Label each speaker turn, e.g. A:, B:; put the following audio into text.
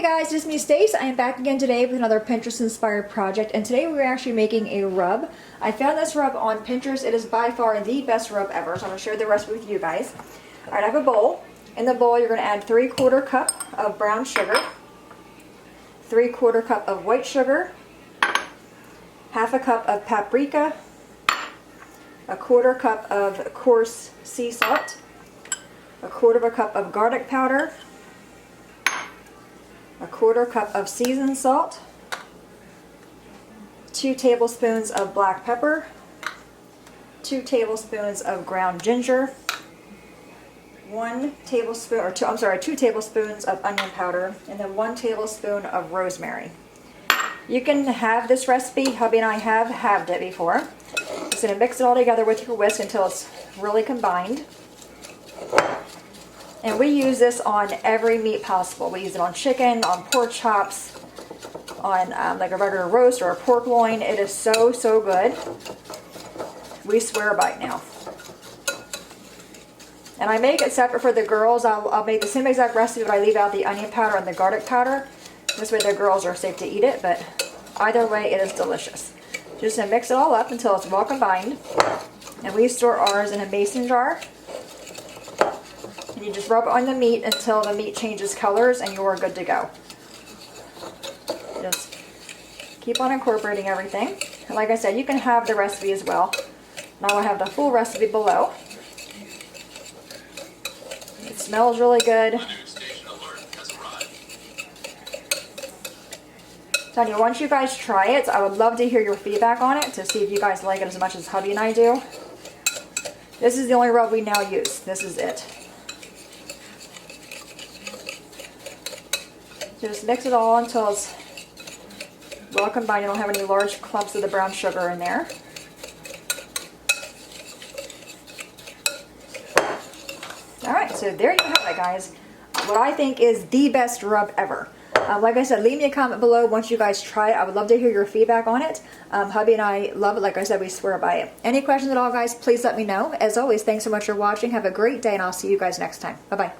A: Hey guys, it's me Stace. I am back again today with another Pinterest inspired project, and today we're actually making a rub. I found this rub on Pinterest. It is by far the best rub ever, so I'm going to share the recipe with you guys. Alright, I have a bowl. In the bowl you're going to add 3/4 cup of brown sugar, 3/4 cup of white sugar, half a cup of paprika, 1/4 cup of coarse sea salt, 1/4 cup of garlic powder, 1/4 cup of seasoned salt, 2 tablespoons of black pepper, 2 tablespoons of ground ginger, 2 tablespoons of onion powder, and then 1 tablespoon of rosemary. You can have this recipe. Hubby and I have halved it before. Just going to mix it all together with your whisk until it's really combined. And we use this on every meat possible. We use it on chicken, on pork chops, on like a regular roast or a pork loin. It is so, so good. We swear by it now. And I make it separate for the girls. I'll make the same exact recipe, but I leave out the onion powder and the garlic powder. This way the girls are safe to eat it, but either way it is delicious. Just to mix it all up until it's well combined. And we store ours in a mason jar. You just rub it on the meat until the meat changes colors and you're good to go. Just keep on incorporating everything. And like I said, you can have the recipe as well. And I will have the full recipe below. It smells really good. Tell you, once you guys try it, I would love to hear your feedback on it to see if you guys like it as much as hubby and I do. This is the only rub we now use. This is it. Just mix it all until it's well combined. You don't have any large clumps of the brown sugar in there. Alright, so there you have it, guys. What I think is the best rub ever. Like I said, leave me a comment below once you guys try it. I would love to hear your feedback on it. Hubby and I love it. Like I said, we swear by it. Any questions at all, guys, please let me know. As always, thanks so much for watching. Have a great day, and I'll see you guys next time. Bye-bye.